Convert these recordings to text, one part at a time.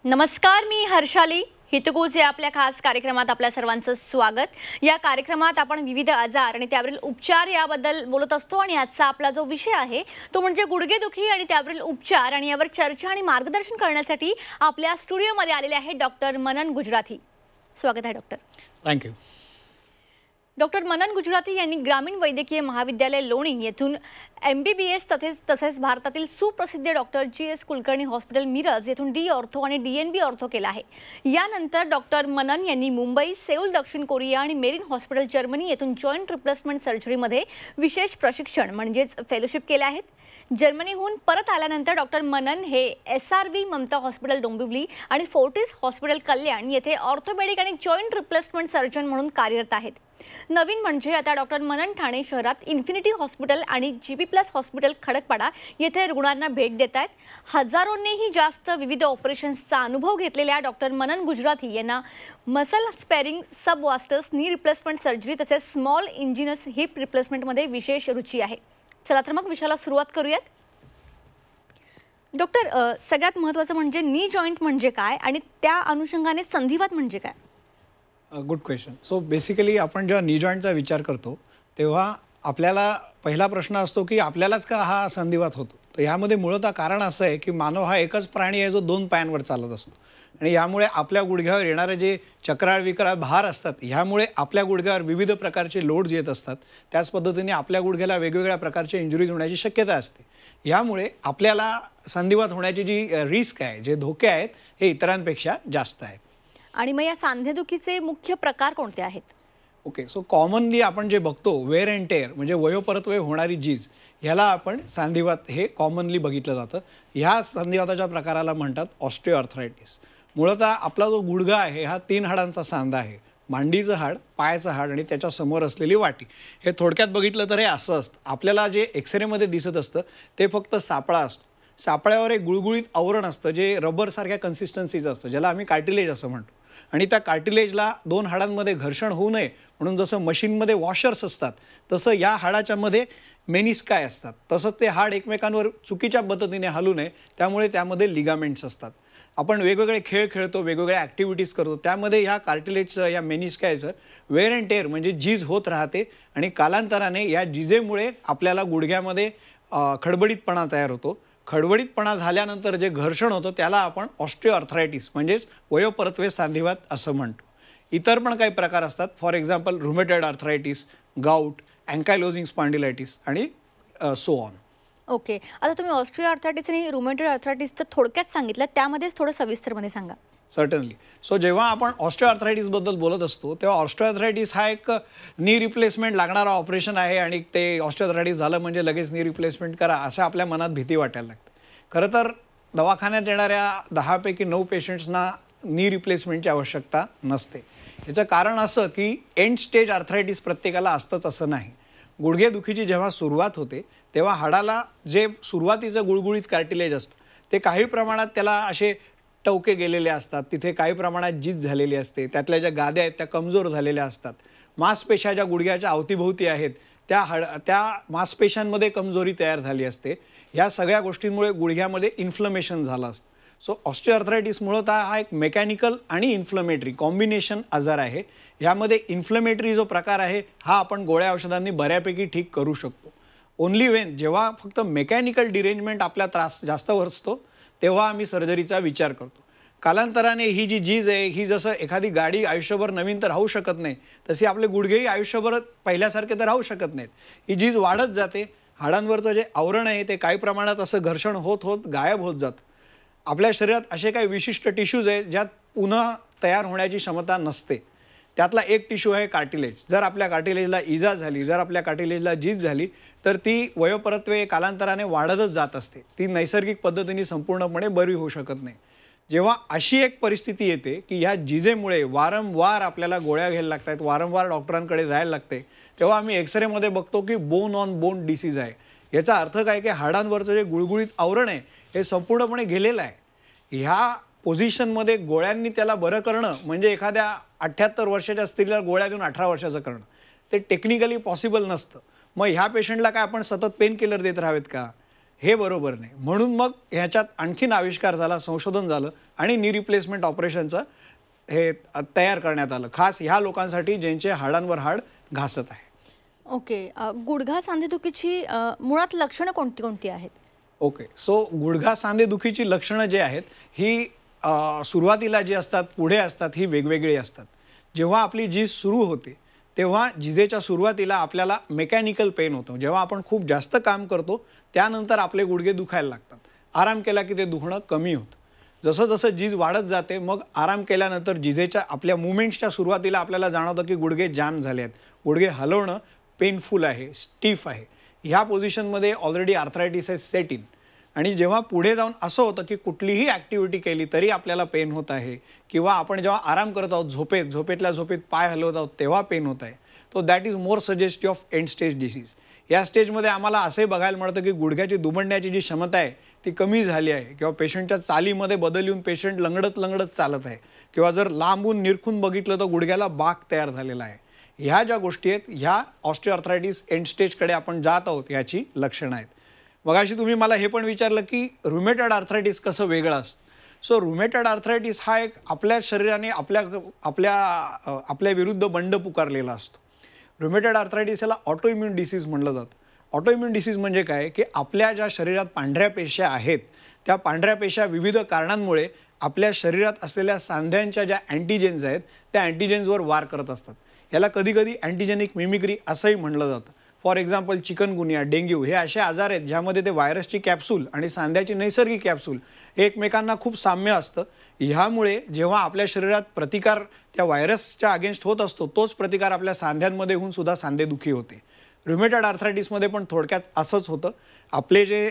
नमस्कार, मी हर्षाली. हितगुज या आपल्या खास कार्यक्रमात आपल्या सर्वांचं स्वागत. या कार्यक्रमात आपण विविध आजार आणि त्यावरील उपचार याबद्दल बोलत असतो आणि आजचा आपला जो विषय आहे तो म्हणजे गुडघेदुखी आणि त्यावरील उपचार. आणि यावर चर्चा आणि मार्गदर्शन करण्यासाठी आपल्या स्टुडिओमध्ये आलेले आहे डॉक्टर मनन गुजराथी. स्वागत आहे डॉक्टर. थँक्यू. डॉक्टर मनन गुजराथी यांनी ग्रामीण वैद्यकीय महाविद्यालय लोणी येथून MBBS तसेच भारतातील सुप्रसिद्ध doctor GS Kulkarni hospital Miraj येथून D ऑर्थो आणि DNB ऑर्थो केला आहे. यानंतर डॉक्टर मनन यांनी मुंबई, सेऊल दक्षिण कोरिया आणि मेरिन हॉस्पिटल जर्मनी येथून जॉईंट रिप्लेसमेंट सर्जरीमध्ये विशेष प्रशिक्षण म्हणजेच फेलोशिप केले आहेत. जर्मनीहून परत आल्यानंतर डॉक्टर मनन हे SRV ममता हॉस्पिटल डोंबिवली आणि फोर्टिस हॉस्पिटल कल्याण येथे ऑर्थोपेडिक आणि जॉईंट रिप्लेसमेंट सर्जन म्हणून कार्यरत आहेत. नवीन म्हणजे आता डॉक्टर मनन ठाणे शहरात इन्फिनिटी हॉस्पिटल आणि GB+ हॉस्पिटल खडकपाडा येथे रुग्णांना भेट देत आहेत. हजारोंनीही जास्त विविध ऑपरेशन्सचा अनुभव घेतलेल्या डॉक्टर मनन गुजराथी यांना muscle sparring, सबवास्टस knee replacement surgery तसेच स्मॉल इंजिनस हिप रिप्लेसमेंटमध्ये विशेष रुची आहे. चला तर मग विषयाला सुरुवात करूयात. डॉक्टर, सगळ्यात महत्त्वाचं म्हणजे नी जॉईंट म्हणजे काय आणि त्या अनुषंगाने संधिवात म्हणजे काय? Good question. सो बेसिकली आपण जेव्हा नी जॉईंटचा विचार करतो तेव्हा आपल्याला पहिला प्रश्न असतो की आपल्यालाच का हा संधिवात होतो. तर यामध्ये मूळतः कारण असं आहे की मानव हा एकच प्राणी आहे जो दोन पायांवर चालत असतो आणि यामुळे आपल्या गुडघ्यावर येणारे जे चक्राळ विक्राळ भार असतात ह्यामुळे आपल्या गुडघ्यावर विविध प्रकारचे लोड्स येत असतात. त्याच पद्धतीने आपल्या गुडघ्याला वेगवेगळ्या प्रकारचे इंजुरीज होण्याची शक्यता असते. यामुळे आपल्याला संधिवात होण्याची जी रिस्क आहे, जे धोके आहेत, हे इतरांपेक्षा जास्त आहेत. आणि मग या सांधेदुखीचे मुख्य प्रकार कोणते आहेत? ओके. सो कॉमनली आपण जे बघतो वेअर अँड टेअर म्हणजे वयोपरत्वे होणारी झीज, ह्याला आपण सांधिवात हे कॉमनली बघितलं जातं. ह्या सांधिवाताच्या प्रकाराला म्हणतात ऑस्टिओआर्थरायटिस. मूळतः आपला जो गुडघा आहे हा 3 हाडांचा सांधा आहे. मांडीचं हाड, पायाचं हाड आणि त्याच्या समोर असलेली वाटी. हे थोडक्यात बघितलं तर हे असं असतं. आपल्याला जे एक्सरेमध्ये दिसत असतं ते फक्त सापळा असतो. सापळ्यावर एक गुळगुळीत आवरण असतं जे रबरसारख्या कन्सिस्टन्सीचं असतं, ज्याला आम्ही कार्टिलेज असं म्हणतो. आणि त्या कार्टिलेजला 2 हाडांमध्ये घर्षण होऊ नये म्हणून जसं मशीनमध्ये वॉशर्स असतात तसं या हाडाच्यामध्ये मेनिस्काय असतात. तसंच ते हाड एकमेकांवर चुकीच्या पद्धतीने हलू नये त्यामुळे त्यामध्ये लिगामेंट्स असतात. आपण वेगवेगळे खेळ खेळतो, वेगवेगळ्या ॲक्टिव्हिटीज करतो, त्यामध्ये ह्या कार्टिलेजचं, या मेनिस्कायचं वेअर अँड टेअर म्हणजे झीज होत राहते आणि कालांतराने या झिजेमुळे आपल्याला गुडघ्यामध्ये खडबडीतपणा तयार होतो. खडबडीतपणा झाल्यानंतर जे घर्षण होतं त्याला आपण ऑस्टिओआर्थरायटिस म्हणजेच वयोपरत्वे सांधिवात असं म्हणतो. इतर पण काही प्रकार असतात. For example rheumatoid arthritis, gout, ankylosing spondylitis आणि सो ऑन. ओके. आता तुम्ही ऑस्टिओआर्थरायटिस आणि रुमेटॉइड आर्थरायटिसचं थोडक्यात सांगितलं, त्यामध्येच थोडं सविस्तरमध्ये सांगा. सर्टनली. सो जेव्हा आपण ऑस्टिओआर्थरायटिसबद्दल बोलत असतो तेव्हा ऑस्टिओआर्थरायटिस हा एक नी रिप्लेसमेंट लागणारा ऑपरेशन आहे आणि ते ऑस्टिओआर्थरायटिस झालं म्हणजे लगेच नी रिप्लेसमेंट करा असं आपल्या मनात भीती वाटायला लागते. खरं तर दवाखान्यात येणाऱ्या 10 पैकी 9 पेशंट्सना नी रिप्लेसमेंटची आवश्यकता नसते. याचं कारण असं की एंड स्टेज आर्थरायटिस प्रत्येकाला असतंच असं नाही. गुडघेदुखीची जेव्हा सुरुवात होते तेव्हा हाडाला जे सुरुवातीचं गुळगुळीत कार्टिलेज असतं ते काही प्रमाणात त्याला असे टवके गेलेले असतात, तिथे काही प्रमाणात झीज झालेली असते, त्यातल्या ज्या गाद्या आहेत त्या कमजोर झालेल्या असतात. मांसपेशा ज्या गुडघ्याच्या अवतीभोवती आहेत त्या मांसपेशांमध्ये कमजोरी तयार झाली असते. ह्या सगळ्या गोष्टींमुळे गुडघ्यामध्ये इन्फ्लमेशन झालं असतं. सो ऑस्टिओआर्थरायटिस मूळतः हा एक मेकॅनिकल आणि इन्फ्लमेटरी कॉम्बिनेशन आजार आहे. यामध्ये इन्फ्लमेटरी जो प्रकार आहे हा आपण गोळ्या औषधांनी बऱ्यापैकी ठीक करू शकतो. ओन्ली वेन जेव्हा फक्त मेकॅनिकल डिरेंजमेंट आपला त्रास जास्त असतो तेव्हा आम्ही सर्जरीचा विचार करतो. कालांतराने ही जी झीज आहे ही जसं एखादी गाडी आयुष्यभर नवीन तर राहू शकत नाही तशी आपले गुडघेही आयुष्यभर पहिल्यासारखे तर राहू शकत नाहीत. ही झीज वाढत जाते. हाडांवरचं जे आवरण आहे ते काही प्रमाणात असं घर्षण होत होत गायब होत जातं. आपल्या शरीरात असे काही विशिष्ट टिश्यूज आहेत ज्यात पुन्हा तयार होण्याची क्षमता नसते. त्यातला एक टिश्यू आहे कार्टिलेज. जर आपल्या कार्टिलेजला इजा झाली, जर आपल्या कार्टिलेजला झीज झाली तर ती वयोपरत्वे कालांतराने वाढतच जात असते. ती नैसर्गिक पद्धतीने संपूर्णपणे बरी होऊ शकत नाही. जेव्हा अशी एक परिस्थिती येते की ह्या झीजेमुळे वारंवार आपल्याला गोळ्या घ्यायला लागत आहेत, वारंवार डॉक्टरांकडे जायला लागते, तेव्हा आम्ही एक्सरेमध्ये बघतो की बोन ऑन बोन डिसीज आहे. याचा अर्थ काय की हाडांवरचं जे गुळगुळीत आवरण आहे हे संपूर्णपणे गेलेलं आहे. ह्या पोझिशनमध्ये गोळ्यांनी त्याला बरं करणं म्हणजे एखाद्या 78 वर्षाच्या स्त्रीला गोळ्या देऊन 18 वर्षाचं करणं ते टेक्निकली पॉसिबल नसतं. मग ह्या पेशंटला काय आपण सतत पेन किलर देत राहावेत का? हे बरोबर नाही. म्हणून मग ह्याच्यात आणखीन आविष्कार झाला, संशोधन झालं आणि नी रिप्लेसमेंट ऑपरेशनचं हे तयार करण्यात आलं, खास ह्या लोकांसाठी ज्यांचे हाडांवर हाड घासत आहे. ओके. गुडघा सांधेदुखीची मुळात लक्षणं कोणती कोणती आहेत? ओके. सो गुडघा सांधेदुखीची लक्षणं जे आहेत ही सुरुवातीला जी असतात, पुढे असतात, ही वेगवेगळी असतात. जेव्हा आपली झीज सुरू होते तेव्हा झिजेच्या सुरुवातीला आपल्याला मेकॅनिकल पेन होतो. जेव्हा आपण खूप जास्त काम करतो त्यानंतर आपले गुडघे दुखायला लागतात. आराम केला की ते दुखणं कमी होतं. जसं जसं झीज वाढत जाते मग आराम केल्यानंतर झिजेच्या आपल्या मुवमेंट्सच्या सुरुवातीला आपल्याला जाणवतं की गुडघे जाम झाले आहेत, गुडघे हलवणं पेनफुल आहे, स्टिफ आहे. ह्या पोझिशनमध्ये already arthritis is set in. आणि जेव्हा पुढे जाऊन असं होतं की कुठलीही ॲक्टिव्हिटी केली तरी आपल्याला पेन होत आहे, किंवा आपण जेव्हा आराम करत आहोत झोपेतल्या झोपेत पाय हलवत आहोत तेव्हा पेन होत आहे, तो that is more suggestive of end stage disease. या स्टेजमध्ये आम्हाला असे बघायला मिळतं की गुडघ्याची दुमडण्याची जी क्षमता आहे ती कमी झाली आहे, किंवा पेशंटच्या चालीमध्ये बदल येऊन पेशंट लंगडत चालत आहे, किंवा जर लांबून निरखून बघितलं तर गुडघ्याला बाक तयार झालेला आहे. ह्या ज्या गोष्टी आहेत ह्या ऑस्टिओआर्थरायटिस एंड स्टेजकडे आपण जात आहोत याची लक्षणं आहेत. मगाशी तुम्ही मला हे पण विचारलं की रुमेटॉइड आर्थरायटिस कसं वेगळं असतं. सो रुमेटॉइड आर्थरायटिस हा एक आपल्या शरीराने आपल्या विरुद्ध बंड पुकारलेला असतो. रुमेटॉइड आर्थरायटिस याला ऑटोइम्युन डिसीज म्हणलं जातं. ऑटोइम्युन डिसीज म्हणजे काय की आपल्या ज्या शरीरात पांढऱ्या पेश्या आहेत त्या पांढऱ्या पेश्या विविध कारणांमुळे आपल्या शरीरात असलेल्या सांध्यांच्या ज्या अँटीजेन्स आहेत त्या अँटीजेन्सवर वार करत असतात. याला कधीकधी अँटीजेनिक मिमिक्री असंही म्हणलं जातं. फॉर एक्झाम्पल चिकनगुनिया, डेंग्यू हे असे आजार आहेत ज्यामध्ये ते व्हायरसची कॅप्सूल आणि सांध्याची नैसर्गिक कॅप्सूल हे एकमेकांना खूप साम्य असतं. ह्यामुळे जेव्हा आपल्या शरीरात प्रतिकार त्या व्हायरसच्या अगेन्स्ट होत असतो तोच प्रतिकार आपल्या सांध्यांमध्ये होऊन सुद्धा सांधेदुखी होते. रुमेटॉइड आर्थरायटिसमध्ये पण थोडक्यात असंच होतं. आपले जे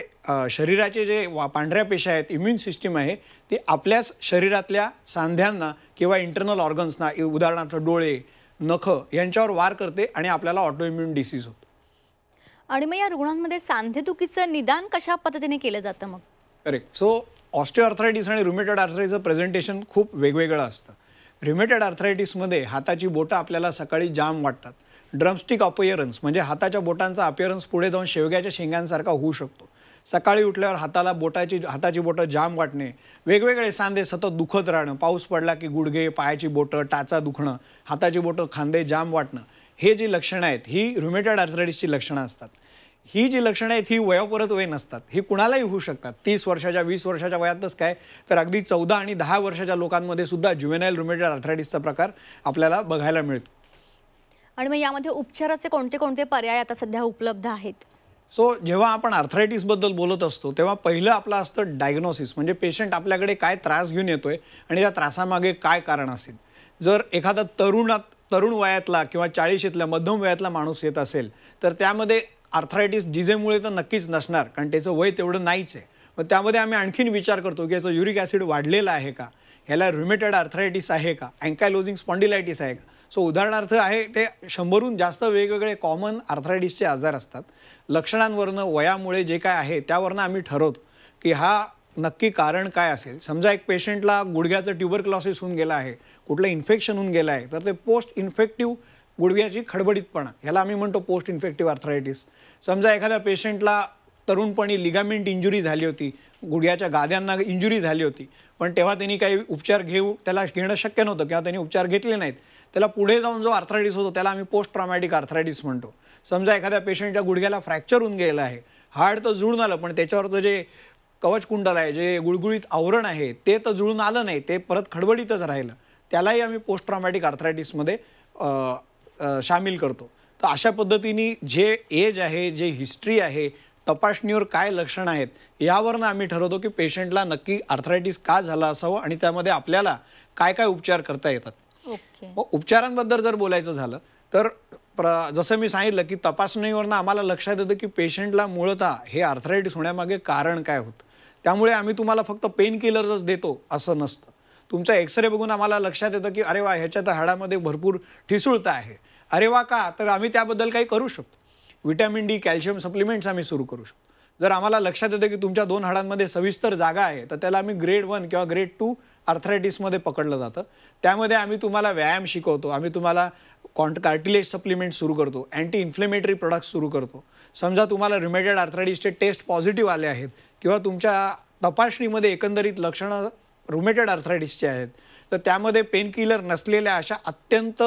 शरीराचे जे पांढऱ्या पेशा आहेत, इम्युन सिस्टीम आहे ती आपल्याच शरीरातल्या सांध्यांना किंवा इंटरनल ऑर्गन्सना, उदाहरणार्थ डोळे, नखं यांच्यावर वार करते आणि आपल्याला ऑटोइम्युन डिसीज होतो. आणि मग या रुग्णांमध्ये सांधेदुखीचं निदान कशा पद्धतीने केलं जातं मग? करेक्ट. सो ऑस्टिओआर्थरायटिस आणि रुमेटॉइड आर्थरायटिसचं प्रेझेंटेशन खूप वेगवेगळं असतं. रुमेटॉइड आर्थरायटिसमध्ये हाताची बोटं आपल्याला सकाळी जाम वाटतात. ड्रमस्टिक अपीअरन्स म्हणजे हाताच्या बोटांचा अपीअरन्स पुढे जाऊन शेवग्याच्या शेंगांसारखा होऊ शकतो. सकाळी उठल्यावर हाताची बोटं जाम वाटणे, वेगवेगळे सांधे सतत दुखत राहणं, पाऊस पडला की गुडघे, पायाची बोटं, टाचा दुखणं, हाताची बोटं, खांदे जाम वाटणं, हे जी लक्षणं आहेत ही रुमेटॉइड आर्थरायटिसची लक्षणं असतात. ही जी लक्षणं आहेत ही वयोपरत वय नसतात, ही कुणालाही होऊ शकतात. 30 वर्षाच्या 20 वर्षाच्या वयातच काय तर अगदी 14 आणि 10 वर्षाच्या लोकांमध्ये सुद्धा ज्युव्हेनाइल रुमेटॉइड आर्थरायटिसचा प्रकार आपल्याला बघायला मिळतो. आणि मग यामध्ये उपचाराचे कोणते कोणते पर्याय आता सध्या उपलब्ध आहेत? सो जेव्हा आपण आर्थरायटिसबद्दल बोलत असतो तेव्हा पहिलं आपलं असतं डायग्नोसिस, म्हणजे पेशंट आपल्याकडे काय त्रास घेऊन येतोय आणि त्या त्रासामागे काय कारण असेल. जर एखादा तरुण वयातला किंवा 40शीतल्या मध्यम वयातला माणूस येत असेल तर त्यामध्ये आर्थरायटिस जिजेमुळे तर नक्कीच नसणार, कारण त्याचं वय तेवढं नाहीच आहे. मग त्यामध्ये आम्ही आणखीन विचार करतो की याचं युरिक ॲसिड वाढलेलं आहे का, ह्याला रुमेटॉइड आर्थरायटिस आहे का, अँकायलोजिंग स्पॉन्डिलायटिस आहे का. सो उदाहरणार्थ आहे ते 100हून जास्त वेगवेगळे कॉमन आर्थरायटिसचे आजार असतात. लक्षणांवरनं, वयामुळे जे काय आहे त्यावरनं आम्ही ठरवतो की हा नक्की कारण काय असेल. समजा एक पेशंटला गुडघ्याचं ट्युबरक्लोसिस होऊन गेलं आहे, कुठलं इन्फेक्शन होऊन गेलं आहे, तर ते पोस्ट इन्फेक्टिव्ह गुडघ्याची खडबडीतपणा ह्याला आम्ही म्हणतो पोस्ट इन्फेक्टिव्ह आर्थरायटिस. समजा एखाद्या पेशंटला तरुणपणी लिगामेंट इंजुरी झाली होती, गुडघ्याच्या गाद्यांना इंजुरी झाली होती, पण तेव्हा त्यांनी काही उपचार त्याला घेणं शक्य नव्हतं किंवा त्यांनी उपचार घेतले नाहीत, त्याला पुढे जाऊन जो आर्थरायटिस होतो त्याला आम्ही पोस्ट ट्रॉमॅटिक आर्थरायटिस म्हणतो. समजा एखाद्या पेशंटच्या गुडघ्याला फ्रॅक्चर होऊन गेलं आहे, हाड तर जुळून आलं पण त्याच्यावरचं जे कवचकुंडल आहे, जे गुळगुळीत आवरण आहे ते तर जुळून आलं नाही, ते परत खडबडीतच राहिलं, त्यालाही आम्ही पोस्ट ट्रॉमॅटिक आर्थरायटिसमध्ये सामील करतो. तर अशा पद्धतीने जे एज आहे, जे हिस्ट्री आहे, तपासणीवर काय लक्षणं आहेत यावरनं आम्ही ठरवतो की पेशंटला नक्की आर्थरायटिस का झाला असावं आणि त्यामध्ये आपल्याला काय काय उपचार करता येतात. ओके. उपचारांबद्दल जर बोलायचं झालं तर जसं मी सांगितलं की तपासणीवरनं आम्हाला लक्षात येतं की पेशंटला मूळतः हे आर्थरायटिस होण्यामागे कारण काय होतं. त्यामुळे आम्ही तुम्हाला फक्त पेन किलर्सच देतो असं नसतं. तुमचा एक्सरे बघून आम्हाला लक्षात येतं की अरे वा ह्याच्या तर हाडामध्ये भरपूर ठिसूळता आहे. अरे वा का, तर आम्ही त्याबद्दल काही करू शकतो. व्हिटॅमिन डी, कॅल्शियम सप्लिमेंट्स आम्ही सुरू करू शकतो. जर आम्हाला लक्षात येतं की तुमच्या 2 हाडांमध्ये सविस्तर जागा आहे, तर त्याला आम्ही ग्रेड 1 किंवा ग्रेड 2 आर्थरायटिसमध्ये पकडलं जातं. त्यामध्ये आम्ही तुम्हाला व्यायाम शिकवतो, आम्ही तुम्हाला कार्टिलेज सप्लिमेंट सुरू करतो, अँटी इन्फ्लेमेटरी प्रोडक्ट्स सुरू करतो. समजा तुम्हाला रिमेटेड आर्थरायटिसचे टेस्ट पॉझिटिव्ह आले आहेत किंवा तुमच्या तपासणीमध्ये एकंदरीत लक्षणं रुमेटेड आर्थरायटिसचे आहेत, तर त्यामध्ये पेनकिलर नसलेल्या अशा अत्यंत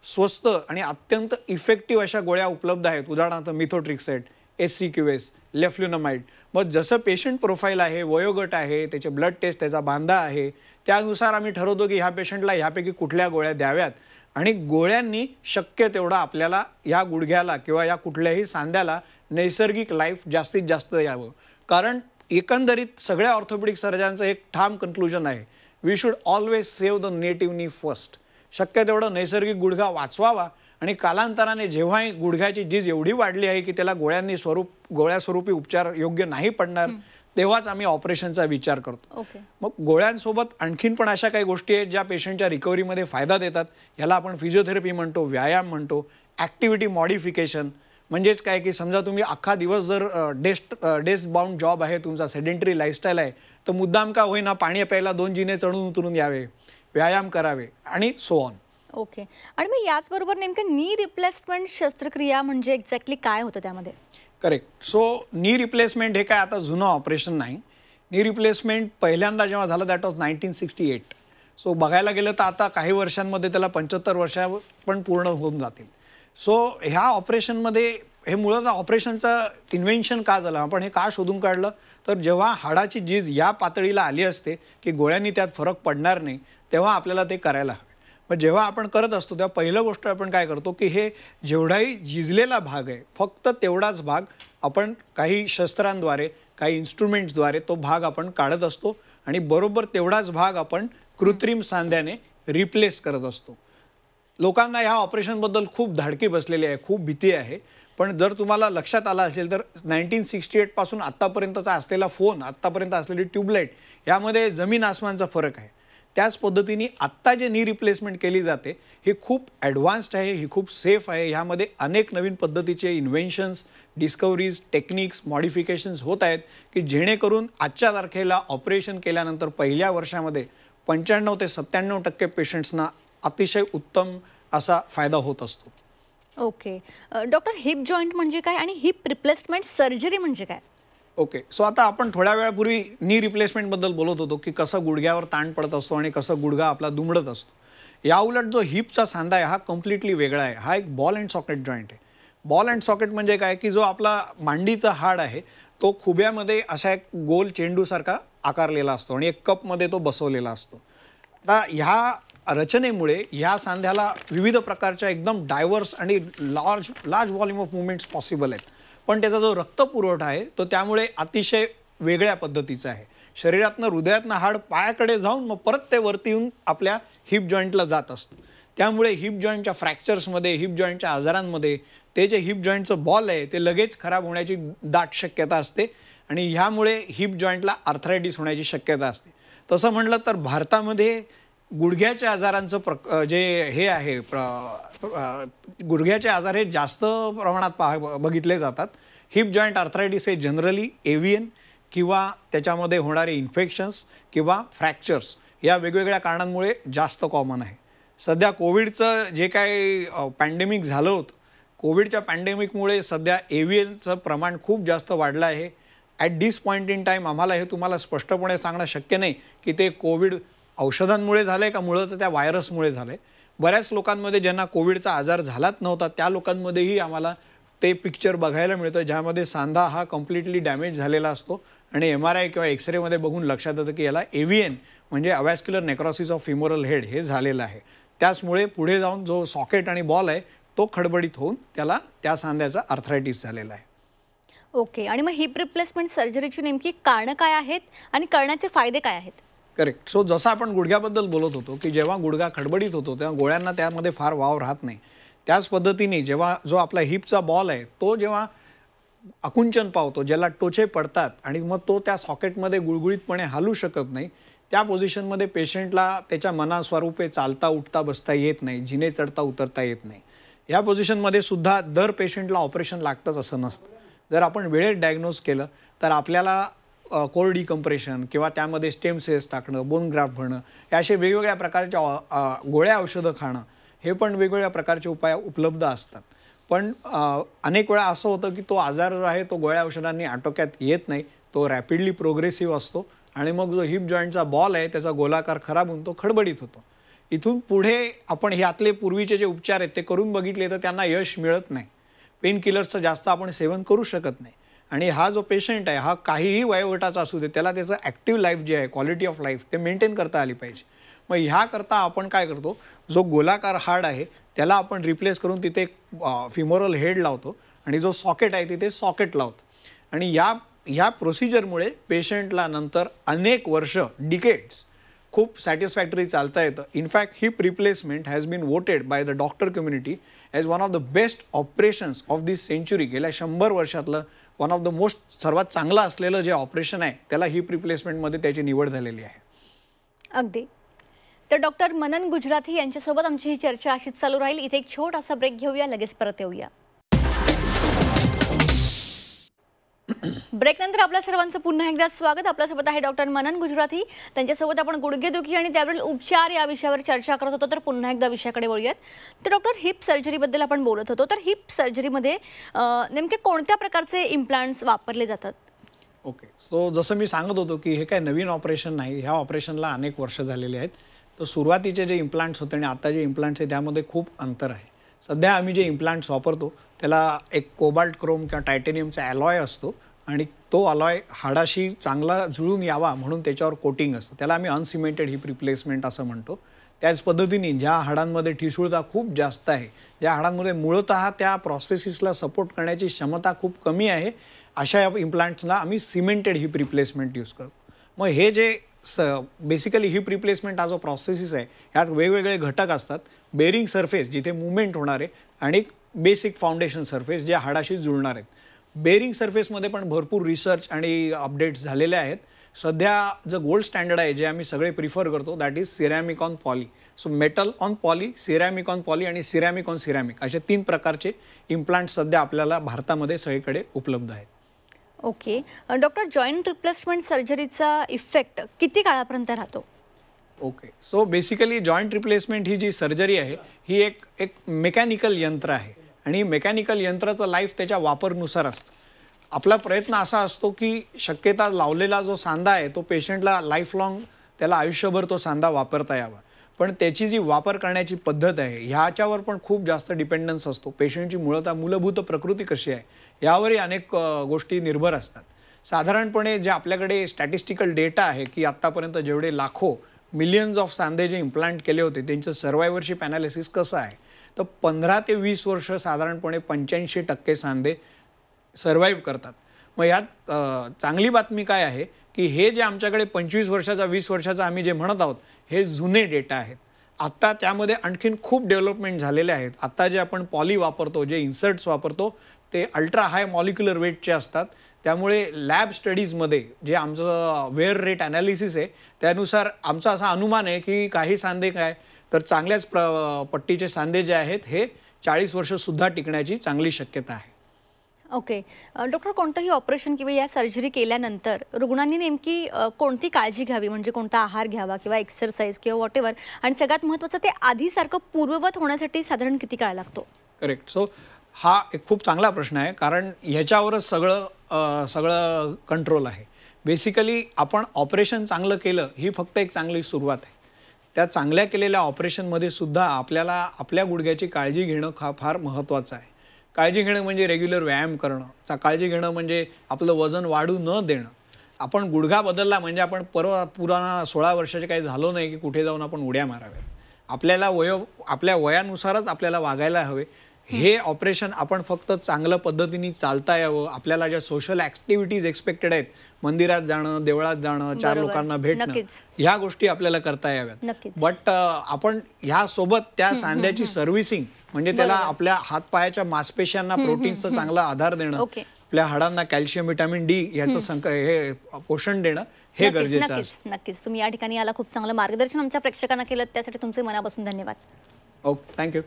स्वस्त आणि अत्यंत इफेक्टिव्ह अशा गोळ्या उपलब्ध आहेत. उदाहरणार्थ मिथोट्रिक्सेट, SCQS, लेफ्लुनमाइड. मग जसं पेशंट प्रोफाईल आहे, वयोगट आहे, त्याचे ब्लड टेस्ट, त्याचा बांधा आहे, त्यानुसार आम्ही ठरवतो की ह्या पेशंटला ह्यापैकी कुठल्या गोळ्या द्याव्यात आणि गोळ्यांनी शक्य तेवढा आपल्याला या गुडघ्याला किंवा या कुठल्याही सांध्याला नैसर्गिक लाईफ जास्तीत जास्त यावं. कारण एकंदरीत सगळ्या ऑर्थोपेडिक सर्जनचं एक ठाम कन्क्लुजन आहे, we should always save the native knee first. शक्य तेवढं नैसर्गिक गुडघा वाचवावा आणि कालांतराने जेव्हाही गुडघ्याची झीज एवढी वाढली आहे की त्याला गोळ्यास्वरूपी उपचार योग्य नाही पडणार, तेव्हाच आम्ही ऑपरेशनचा विचार करतो. मग गोळ्यांसोबत आणखीन पण अशा काही गोष्टी आहेत ज्या पेशंटच्या रिकव्हरीमध्ये फायदा देतात. याला आपण फिजिओथेरपी म्हणतो, व्यायाम म्हणतो, ॲक्टिव्हिटी मॉडिफिकेशन. म्हणजेच काय की समजा तुम्ही अख्खा दिवस जर डेस्क बाउंड जॉब आहे तुमचा, सेडेंटरी लाईफस्टाईल आहे, तर मुद्दाम का होईना पाणी प्यायला 2 जिने चढून उतरून यावे, व्यायाम करावे आणि सो ऑन. ओके. आणि मग याचबरोबर नेमकं नी रिप्लेसमेंट शस्त्रक्रिया म्हणजे एक्झॅक्टली काय होतं त्यामध्ये? करेक्ट. सो नी रिप्लेसमेंट हे काय आता जुनं ऑपरेशन नाही. नी रिप्लेसमेंट पहिल्यांदा जेव्हा झालं दॅट वॉज 1968. सो बघायला गेलं तर आता काही वर्षांमध्ये त्याला 75 वर्ष पण पूर्ण होऊन जातील. सो ह्या ऑपरेशनमध्ये हे मुळात ऑपरेशनचं इन्व्हेन्शन का झालं, आपण हे का शोधून काढलं, तर जेव्हा हाडाची झीज या पातळीला आली असते की गोळ्यांनी त्यात फरक पडणार नाही, तेव्हा आपल्याला ते करायला हवं. मग जेव्हा आपण करत असतो तेव्हा पहिलं गोष्ट आपण काय करतो की हे जेवढाही झिजलेला भाग आहे फक्त तेवढाच भाग आपण काही शस्त्रांद्वारे, काही इन्स्ट्रुमेंट्सद्वारे तो भाग आपण काढत असतो आणि बरोबर तेवढाच भाग आपण कृत्रिम सांध्याने रिप्लेस करत असतो. लोकांना ह्या ऑपरेशनबद्दल खूप धाडकी बसलेली आहे, खूप भीती आहे. पण जर तुम्हाला लक्षात आलं असेल तर 1968 पासून आत्तापर्यंतचा असलेला फोन, आत्तापर्यंत असलेली ट्यूबलाईट, यामध्ये जमीन आसमानचा फरक आहे. त्याच पद्धतीने आत्ता जे नी रिप्लेसमेंट केली जाते ही खूप ॲडव्हान्स्ड आहे, ही खूप सेफ आहे. ह्यामध्ये अनेक नवीन पद्धतीचे इन्व्हेन्शन्स, डिस्कवरीज, टेक्निक्स, मॉडिफिकेशन्स होत आहेत की जेणेकरून आजच्या तारखेला ऑपरेशन केल्यानंतर पहिल्या वर्षामध्ये 95 ते 97% पेशंट्सना अतिशय उत्तम असा फायदा होत असतो. ओके. डॉक्टर, हिप जॉईंट म्हणजे काय आणि हिप रिप्लेसमेंट सर्जरी म्हणजे काय? ओके. सो आता आपण थोड्या वेळापूर्वी नी रिप्लेसमेंटबद्दल बोलत होतो की कसं गुडघ्यावर ताण पडत असतो आणि कसं गुडघा आपला दुमडत असतो. याउलट जो हिपचा सांधा आहे हा कम्प्लिटली वेगळा आहे. हा एक बॉल अँड सॉकेट जॉईंट आहे. बॉल अँड सॉकेट म्हणजे काय की जो आपला मांडीचा हाड आहे तो खुब्यामध्ये अशा एक गोल चेंडूसारखा आकारलेला असतो आणि एक कपमध्ये तो बसवलेला असतो. आता ह्या रचनेमुळे ह्या सांध्याला विविध प्रकारच्या एकदम डायव्हर्स आणि large volume of movements possible आहेत. पण त्याचा जो रक्तपुरवठा आहे तो त्यामुळे अतिशय वेगळ्या पद्धतीचा आहे. शरीरातनं हृदयातनं हाड पायाकडे जाऊन मग परत ते वरती येऊन आपल्या हिप जॉईंटला जात असतं. त्यामुळे हिप जॉईंटच्या फ्रॅक्चर्समध्ये, हिप जॉईंटच्या आजारांमध्ये ते जे हिप जॉईंटचं बॉल आहे ते लगेच खराब होण्याची दाट शक्यता असते आणि ह्यामुळे हिप जॉईंटला आर्थरायटिस होण्याची शक्यता असते. तसं म्हटलं तर भारतामध्ये गुडघ्याच्या आजारांचं जे हे आहे गुडघ्याचे आजार हे जास्त प्रमाणात बघितले जातात. हिप जॉईंट आर्थरायटिस हे जनरली एव्हियन किंवा त्याच्यामध्ये होणारे इन्फेक्शन्स किंवा फ्रॅक्चर्स या वेगवेगळ्या कारणांमुळे जास्त कॉमन आहे. सध्या कोविडचं जे काही पॅन्डेमिक झालं होतं, कोविडच्या पॅन्डेमिकमुळे सध्या एव्हियनचं प्रमाण खूप जास्त वाढलं आहे. At this point in time आम्हाला हे तुम्हाला स्पष्टपणे सांगणं शक्य नाही की ते कोविड औषधांमुळे झालं आहे का मुळात त्या व्हायरसमुळे झालं आहे. बऱ्याच लोकांमध्ये ज्यांना कोविडचा आजार झालाच नव्हता त्या लोकांमध्येही आम्हाला ते पिक्चर बघायला मिळतं ज्यामध्ये सांधा हा कम्प्लिटली डॅमेज झालेला असतो आणि MRI किंवा एक्सरेमध्ये बघून लक्षात येतं की याला एव्हियन म्हणजे अवॅस्क्युलर नेक्रॉसिस ऑफ फिमोरल हेड हे झालेलं आहे. त्याचमुळे पुढे जाऊन जो सॉकेट आणि बॉल आहे तो खडबडीत होऊन त्याला त्या सांध्याचा आर्थरायटिस झालेला आहे. ओके. आणि मग हिप रिप्लेसमेंट सर्जरीची नेमकी कारणं काय आहेत आणि करण्याचे फायदे काय आहेत? करेक्ट. सो जसं आपण गुडघ्याबद्दल बोलत होतो की जेव्हा गुडघा खडबडीत होतो तेव्हा गोळ्यांना त्यामध्ये फार वाव राहत नाही. त्याच पद्धतीने जेव्हा जो आपला हिपचा बॉल आहे तो जेव्हा आकुंचन पावतो, ज्याला टोचे पडतात आणि मग तो त्या सॉकेटमध्ये गुळगुळीतपणे हलू शकत नाही, त्या पोझिशनमध्ये पेशंटला त्याच्या मनास्वरूपे चालता उठता बसता येत नाही, जिने चढता उतरता येत नाही. या पोझिशनमध्ये सुद्धा दर पेशंटला ऑपरेशन लागतंच असं नसतं. जर आपण वेळेत डायग्नोज केलं तर आपल्याला कोर डिकम्प्रेशन किंवा त्यामध्ये स्टेम सेल्स टाकणं, बोन ग्राफ्ट भरणं, हे असे वेगवेगळ्या प्रकारच्या गोळ्या औषधं खाणं, हे पण वेगवेगळ्या प्रकारचे उपाय उपलब्ध असतात. पण अनेक वेळा असं होतं की तो आजार जो आहे तो गोळ्या औषधांनी आटोक्यात येत नाही, तो रॅपिडली प्रोग्रेसिव्ह असतो आणि मग जो हिप जॉईंटचा बॉल आहे त्याचा गोलाकार खराब होऊन तो खडबडीत होतो. इथून पुढे आपण ह्यातले पूर्वीचे जे उपचार आहेत ते करून बघितले तर त्यांना यश मिळत नाही. पेन किलर्सचं जास्त आपण सेवन करू शकत नाही आणि हा जो पेशंट आहे हा काहीही वयोगटाचा असू दे त्याला त्याचं ॲक्टिव्ह लाईफ जे आहे, क्वालिटी ऑफ लाईफ ते मेंटेन करता आली पाहिजे. मग ह्याकरता आपण काय करतो, जो गोलाकार हाड आहे त्याला आपण रिप्लेस करून तिथे फिमोरल हेड लावतो आणि जो सॉकेट आहे तिथे सॉकेट लावतो आणि ह्या प्रोसिजरमुळे पेशंटला नंतर अनेक वर्ष, डिकेड्स खूप सॅटिस्फॅक्टरी चालता येतं. In fact hip replacement has been voted by the doctor community as one of the best operations of this century. गेल्या 100 वर्षातलं वन ऑफ द मोस्ट सर्वात चांगलं असलेलं जे ऑपरेशन आहे त्याला हिप रिप्लेसमेंटमध्ये त्याची निवड झालेली आहे. अगदी. तर डॉक्टर मनन गुजराथी यांच्यासोबत आमची ही चर्चा अशीच चालू राहील. इथे एक छोटासा ब्रेक घेऊया, लगेच परत येऊया. ब्रेकनंतर आपल्या सर्वांचं पुन्हा एकदा स्वागत. आपल्यासोबत आहे डॉक्टर मनन गुजराथी. त्यांच्यासोबत आपण गुडघेदुखी आणि त्यावरील उपचार या विषयावर चर्चा करत होतो. तर पुन्हा एकदा विषयाकडे वळूयात. तर डॉक्टर, हिप सर्जरीबद्दल आपण बोलत होतो. तर हिप सर्जरीमध्ये नेमके कोणत्या प्रकारचे इम्प्लांट्स वापरले जातात? ओके, सो जसं मी सांगत होतो की हे काय नवीन ऑपरेशन नाही, ह्या ऑपरेशनला अनेक वर्ष झालेली आहेत. तर सुरुवातीचे जे इम्प्लांट्स होते आणि आता जे इम्प्लांट्स आहे त्यामध्ये खूप अंतर आहे. सध्या आम्ही जे इम्प्लांट्स वापरतो त्याला एक कोबाल्ट क्रोम किंवा टायटेनियमचा ॲलॉय असतो आणि तो अलॉय हाडाशी चांगला जुळून यावा म्हणून त्याच्यावर कोटिंग असतं. त्याला आम्ही अनसिमेंटेड हिप रिप्लेसमेंट असं म्हणतो. त्याच पद्धतीने ज्या हाडांमध्ये ठिसूळता खूप जास्त आहे, ज्या हाडांमध्ये मूळतः त्या प्रोसेसिसला सपोर्ट करण्याची क्षमता खूप कमी आहे, अशा इम्प्लांट्सला आम्ही सिमेंटेड हिप रिप्लेसमेंट यूज करतो. मग हे जे बेसिकली हिप रिप्लेसमेंट हा जो प्रोसेसिस आहे ह्यात वेगवेगळे घटक असतात. बेरिंग सरफेस जिथे मुवमेंट होणार आहे आणि बेसिक फाउंडेशन सरफेस जे हाडाशी जुळणार आहेत. बेरिंग सरफेसमध्ये पण भरपूर रिसर्च आणि अपडेट्स झालेले आहेत. सध्या जो गोल्ड स्टँडर्ड आहे जे आम्ही सगळे प्रिफर करतो that is ceramic on poly. So metal on poly, ceramic on poly आणि सिरॅमिक ऑन सिरॅमिक असे 3 प्रकारचे इम्प्लांट सध्या आपल्याला भारतामध्ये सगळीकडे उपलब्ध आहेत. ओके डॉक्टर, जॉईंट रिप्लेसमेंट सर्जरीचा इफेक्ट किती काळापर्यंत राहतो? Okay, so basically joint replacement ही जी सर्जरी आहे ही एक मेकॅनिकल यंत्र आहे आणि मेकॅनिकल यंत्राचं लाईफ त्याच्या वापरनुसार असतं. आपला प्रयत्न असा असतो की शक्यता लावलेला जो सांधा आहे तो पेशंटला लाईफ लाँग त्याला आयुष्यभर तो सांधा वापरता यावा. पण त्याची जी वापर करण्याची पद्धत आहे ह्याच्यावर पण खूप जास्त डिपेंडन्स असतो. पेशंटची मूलभूत प्रकृती कशी आहे यावरही अनेक गोष्टी निर्भर असतात. साधारणपणे जे आपल्याकडे स्टॅटिस्टिकल डेटा आहे की आत्तापर्यंत जेवढे लाखो मिलियन्स ऑफ सांधे जे इम्प्लांट केले होते त्यांचं सर्वायव्हरशिप ॲनालिसिस कसं आहे तर 15 ते 20 वर्ष साधारणपणे 85% सांधे सर्वाईव्ह करतात. मग यात चांगली बातमी काय आहे की हे जे आमच्याकडे 25 वर्षाचा 20 वर्षाचा आम्ही जे म्हणत आहोत हे जुने डेटा आहेत. आत्ता त्यामध्ये आणखीन खूप डेव्हलपमेंट झालेले आहेत. आत्ता जे आपण पॉली वापरतो, जे इन्सर्ट्स वापरतो ते अल्ट्रा हाय मॉलिक्युलर वेटचे असतात. त्यामुळे लॅब स्टडीजमध्ये जे आमचं वेअर रेट ॲनालिसिस आहे त्यानुसार आमचा असा अनुमान आहे की काही सांधे काय तर चांगल्याच पट्टीचे सांधे जे आहेत हे 40 वर्षसुद्धा टिकण्याची चांगली शक्यता आहे. ओके डॉक्टर, कोणतंही ऑपरेशन किंवा या सर्जरी केल्यानंतर रुग्णांनी नेमकी कोणती काळजी घ्यावी, म्हणजे कोणता आहार घ्यावा किंवा एक्सरसाइज किंवा व्हॉटेवर, आणि सगळ्यात महत्त्वाचं ते आधीसारखं पूर्ववत होण्यासाठी साधारण किती काळ लागतो? करेक्ट. सो हा एक खूप चांगला प्रश्न आहे कारण ह्याच्यावरच सगळं कंट्रोल आहे. बेसिकली आपण ऑपरेशन चांगलं केलं ही फक्त एक चांगली सुरुवात आहे. त्या चांगल्या केलेल्या ऑपरेशनमध्ये सुद्धा आपल्याला आपल्या गुडघ्याची काळजी घेणं फार महत्त्वाचं आहे. काळजी घेणं म्हणजे रेग्युलर व्यायाम करणं, काळजी घेणं म्हणजे आपलं वजन वाढू न देणं. आपण गुडघा बदलला म्हणजे आपण पुराणा 16 वर्षाचे काही झालो नाही की कुठे जाऊन आपण उड्या माराव्या. आपल्या वयानुसारच आपल्याला वागायला हवे. हे ऑपरेशन आपण फक्त चांगल्या पद्धतीने चालता यावं, आपल्याला ज्या सोशल ॲक्टिव्हिटीज एक्सपेक्टेड आहेत, मंदिरात जाणं, देवळात जाणं, 4 लोकांना भेटणं, ह्या गोष्टी आपल्याला करता याव्यात. बट आपण ह्यासोबत त्या सांध्याची सर्व्हिसिंग म्हणजे त्याला आपल्या हातपायाच्या मांसपेशांना प्रोटीन्सचा चांगला आधार देणं, आपल्या हाडांना कॅल्शियम, व्हिटॅमिन डी याचं हे पोषण देणं हे गरजेचं आहे. नक्कीच तुम्ही या ठिकाणी याला खूप चांगलं मार्गदर्शन आमच्या प्रेक्षकांना केलं, त्यासाठी तुमचे मनापासून धन्यवाद. Okay, thank you.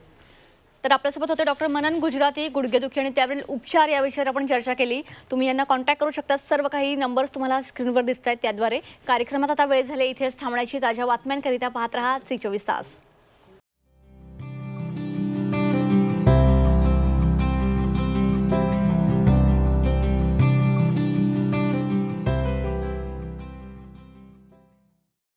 तर आपल्यासोबत होते डॉक्टर मनन गुजराती, गुडघेदुखी आणि त्यावरील उपचार या विषयावर आपण चर्चा केली. तुम्ही यांना कॉन्टॅक्ट करू शकता. सर्व काही नंबर्स तुम्हाला स्क्रीनवर दिसत आहेत त्याद्वारे. कार्यक्रमात आता वेळ झाली इथेच थांबण्याची. ताज्या बातम्यांकरिता पाहत रहा झी 24 तास.